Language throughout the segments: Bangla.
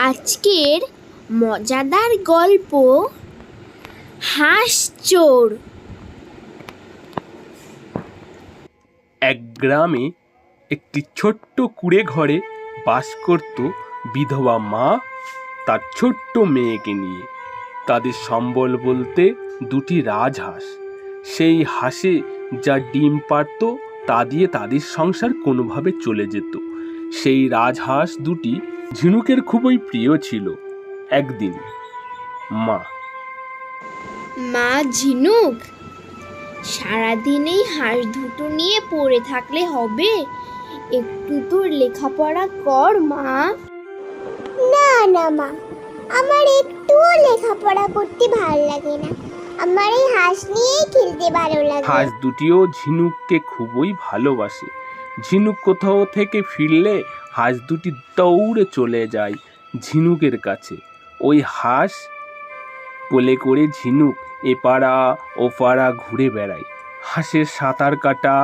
আজকের মজাদার গল্প হাঁস চোর। এক গ্রামে একটি ছোট্ট কুঁড়ে ঘরে বাস করত বিধবা মা তার ছোট্ট মেয়েকে নিয়ে। তাদের সম্বল বলতে দুটি রাজহাঁস। সেই হাঁসে যা ডিম পারত তা দিয়ে তাদের সংসার কোনোভাবে চলে যেত। সেই রাজহাঁস দুটি ঝিনুকের খুবই প্রিয় ছিল। একদিন মা ঝিনুক, সারাদিন এই হাঁস দুটো নিয়ে পড়ে থাকলে হবে? একটু তোর লেখাপড়া কর মা। না না মা, আমার একটুও লেখাপড়া করতে ভালো লাগে না। আমার এই হাঁস নিয়েই খেলতে ভালো লাগে। হাঁস দুটিও ঝিনুককে খুবই ভালোবাসে। ঝিনুক কোথাও থেকে ফিরলে হাঁস দুটি দৌড়ে চলে যায় ঝিনুকের কাছে। ওই হাঁস কোলে করে ঝিনুক এপাড়া ওপাড়া ঘুরে বেড়ায়। হাঁসের সাঁতার কাটা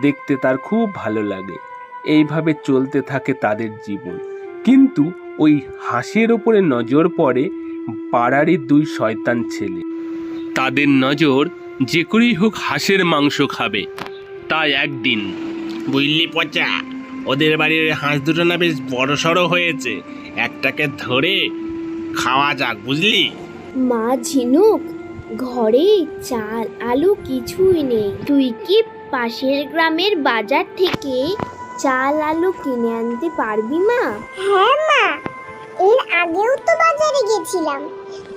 দেখতে তার খুব ভালো লাগে। এইভাবে চলতে থাকে তাদের জীবন। কিন্তু ওই হাঁসের ওপরে নজর পড়ে পাড়ারই দুই শয়তান ছেলে। তাদের নজর যে করেই হোক হাঁসের মাংস খাবে। তাই একদিন, বুঝলি পচা, ওদের বাড়ির হাঁস দুটো না বেশ বড় সড়ো হয়েছে, একটাকে ধরে খাওয়া যাক, বুঝলি? মা ঝিনুক, ঘরে চাল আলু কিছুই নেই। তুই কি পাশের গ্রামের বাজার থেকে চাল আলু কিনে আনতে পারবি মা? হ্যাঁ মা, এর আগেও তো বাজারে গেছিলাম,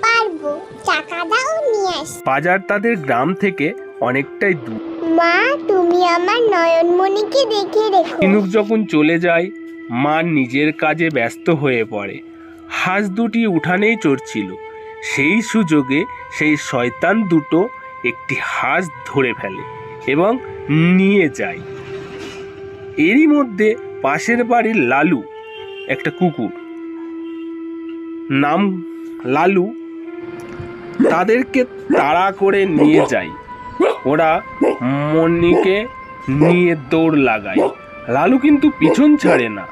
পারবো। টাকা দাও, নিয়ে আস। বাজার তাদের গ্রাম থেকে অনেকটাই দূর। মা, তুমি আমার নয়নমণিকে দেখে রেখো। ঝিনুক যখন চলে যায়, মা নিজের কাজে ব্যস্ত হয়ে পড়ে। হাঁস দুটি উঠানেই চড়ছিল। সেই সুযোগে সেই শয়তান দুটো একটি হাঁস ধরে ফেলে এবং নিয়ে যায়। এরই মধ্যে পাশের বাড়ির লালু, একটা কুকুর নাম লালু, তাদেরকে তাড়া করে নিয়ে যায়। ওরা মণিকে নিয়ে দৌড় লাগায়। লালু কিন্তু পিছন ছাড়ে না।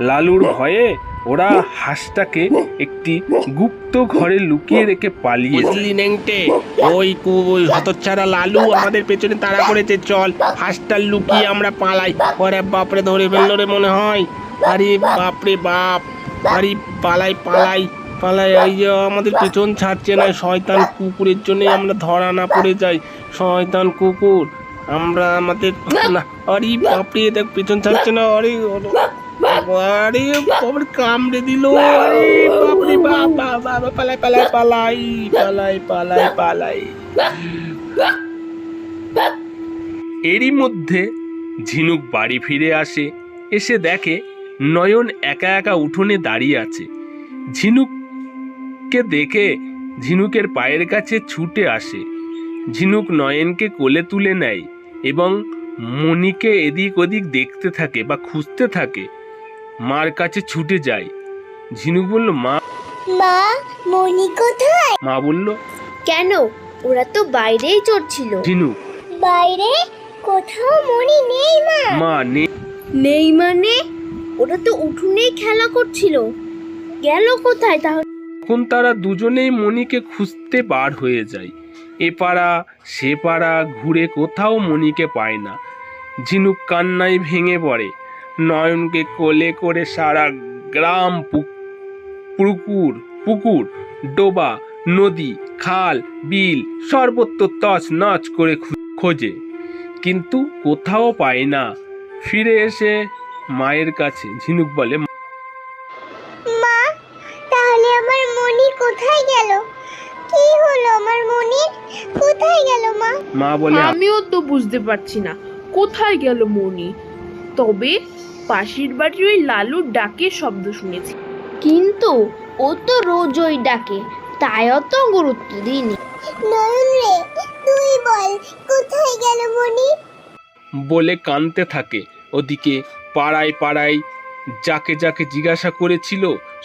লালুর ভয়ে ওরা হাঁসটাকে একটি গুপ্ত ঘরে লুকিয়ে রেখে পালিয়ে যায়। বুঝলি নেংটে, ওই হতচ্ছাড়া লালু আমাদের পেছনে তাড়া করেছে। চল, হাঁসটা লুকিয়ে আমরা পালাই। ওরে বাপরে, ধরে ফেললো রে মনে হয়। আরে বাপরে বাপ, আরে পালাই পালাই পালাই। এই যে আমাদের পেছন ছাড়ছে না, শয়তান কুকুরের জন্য আমরা ধরা না পড়ে যাই। শয়তান কুকুর, আমরা আমাদের না, আরে বাপরে, দেখ পেছন ছাড়ছে না। আরে আরে বাপরে, কামড়ে দিল। আরে বাপরে বাপ, বাবা, পালাই পালাই পালাই পালাই পালাই পালাই। এরই মধ্যে ঝিনুক বাড়ি ফিরে আসে। এসে দেখে নয়ন একা একা উঠোনে দাঁড়িয়ে আছে। ঝিনুককে দেখে ঝিনুকের পায়ের কাছে ছুটে আসে। ঝিনুক নয়নকে কোলে তুলে নেয় এবং মণিকে এদিক ওদিক দেখতে থাকে বা খুঁজতে থাকে। মার কাছে ছুটে যায়। ঝিনুক বলল, মা। মা, মণি কোথায়? মা বলল, কেন? ওরা তো বাইরেই চড়ছিল। ঝিনুক, বাইরে কোথাও মণি নেই মা। মা নেই মানে? ওরা তো উঠোনেই খেলা করছিল, গেল কোথায় তাহলে? তখন তারা দুজনেই মণিকে খুঁজতে বার হয়ে যায়। এ পাড়া সে পাড়া ঘুরে কোথাও মণিকে পায় না। ঝিনুক কান্নায় ভেঙে পড়ে। নয়নকে কোলে করে সারা গ্রাম পুকুর পুকুর ডোবা, নদী, খাল, বিল সর্বত্র তছ নছ করে খোঁজে, কিন্তু কোথাও পায় না। ফিরে এসে মায়ের কাছে ঝিনুক বলে, মা, তাহলে আমার মণি কোথায় গেল? কি হলো আমার মণির? কোথায় গেল মা? মা বলে, আমিও তো বুঝতে পারছি না কোথায় গেল মণি। তবে পাশের বাড়ির ওই লালুর ডাকের শব্দ শুনেছি। কিন্তু ও তো রোজই ডাকে, তাই অত গুরুত্ব দিইনি। নয়ন রে, তুই বল কোথায় গেল মণি? বলে কাঁদতে থাকে। ওদিকে পাড়ায় পাড়ায় যাকে যাকে জিজ্ঞাসা করেছিল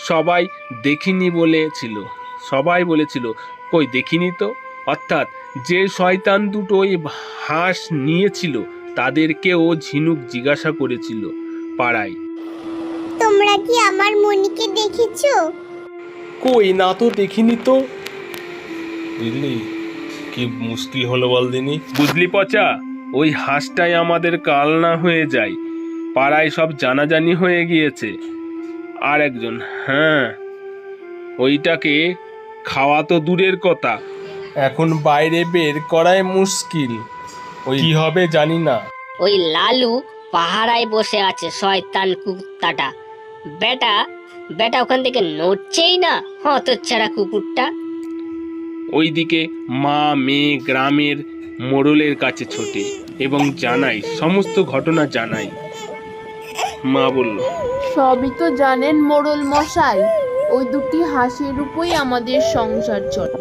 সবাই দেখিনি বলেছিল। সবাই বলেছিল, কই দেখিনি তো। অর্থাৎ যে শয়তান দুটো ওই হাঁস নিয়েছিল তাদেরকেও ঝিনুক জিজ্ঞাসা করেছিল পাড়ায়। তোমরা কি আমার মণিকে দেখেছ? দেখেছো? কই না তো, দেখিনি তো। বুঝলি কি মুশকিল হলো বল দিনি? বুঝলি পচা, ওই হাঁসটাই আমাদের কালনা হয়ে যায়। পাড়ায় সব জানাজানি হয়ে গিয়েছে। আর একজন, হ্যাঁ, ওইটাকে খাওয়া তো দূরের কথা, এখন বাইরে বের করাই মুশকিল। ওই কি হবে জানি না। ওই লালু পাহারায় বসে আছে, শয়তান কুত্তাটা। বেটা বেটা ওখান থেকে নড়ছেই না, হতচ্ছাড়া কুকুরটা। ওইদিকে মা মেয়ে গ্রামের মোড়লের কাছে ছোটে এবং জানাই, সমস্ত ঘটনা জানাই। মা বলল, সবই তো জানেন মোড়ল মশাই, ওই দুটি হাঁসের উপরই আমাদের সংসার চলে।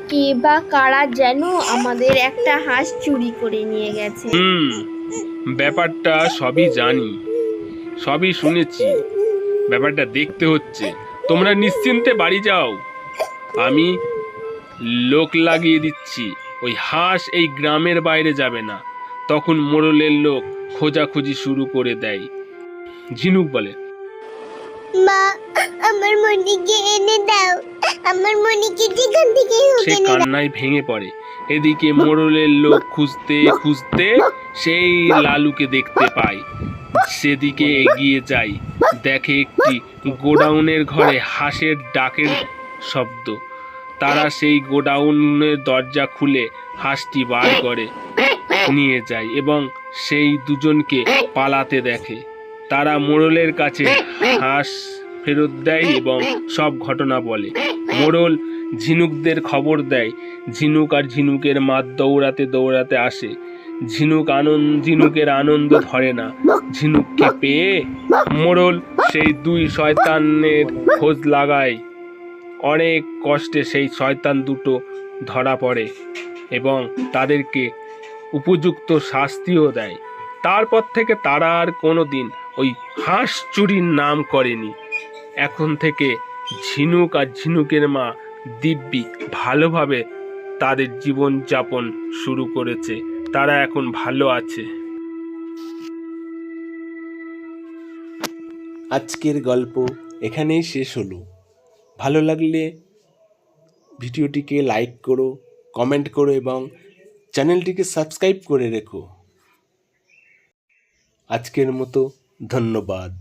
কে বা কারা যেন আমাদের একটা হাঁস চুরি করে নিয়ে গেছে। ব্যাপারটা সবই জানি, সবই শুনেছি। ব্যাপারটা দেখতে হচ্ছে। তোমরা নিশ্চিন্তে বাড়ি যাও, আমি লোক লাগিয়ে দিচ্ছি। ওই হাঁস এই গ্রামের বাইরে যাবে না। তখন মোড়লের লোক খোঁজাখুঁজি শুরু করে দেয়। ঝিনুক বলে, মা, আমার মনিকে এনে দাও, আমার মনিকে যেখান থেকে হোক সে এনে দাও। কান্নায় ভেঙে পড়ে। এদিকে মোড়লের লোক খুঁজতে খুঁজতে সেই লালুকে দেখতে পায়। সেদিকে এগিয়ে যায়, দেখে একটি গোডাউনের ঘরে হাঁসের ডাকের শব্দ। তারা সেই গোডাউনের দরজা খুলে হাঁসটি বার করে নিয়ে যায় এবং সেই দুজনকে পালাতে দেখে। তারা মোড়লের কাছে হাঁস ফেরত দেয় এবং সব ঘটনা বলে। মোড়ল ঝিনুকদের খবর দেয়। ঝিনুক আর ঝিনুকের মা দৌড়াতে দৌড়াতে আসে। ঝিনুকের আনন্দ ধরে না। ঝিনুককে পেয়ে মোড়ল সেই দুই শয়তানের খোঁজ লাগায়। অনেক কষ্টে সেই শয়তান দুটো ধরা পড়ে এবং তাদেরকে উপযুক্ত শাস্তিও দেয়। তারপর থেকে তারা আর কোনোদিন ওই হাঁস চুরির নাম করেনি। এখন থেকে ঝিনুক আর ঝিনুকের মা দিব্যি ভালোভাবে তাদের জীবন যাপন শুরু করেছে। তারা এখন ভালো আছে। আজকের গল্প এখানেই শেষ হলো। ভালো লাগলে ভিডিওটিকে লাইক করো, কমেন্ট করো এবং চ্যানেলটিকে সাবস্ক্রাইব করে রেখো। আজকের মতো ধন্যবাদ।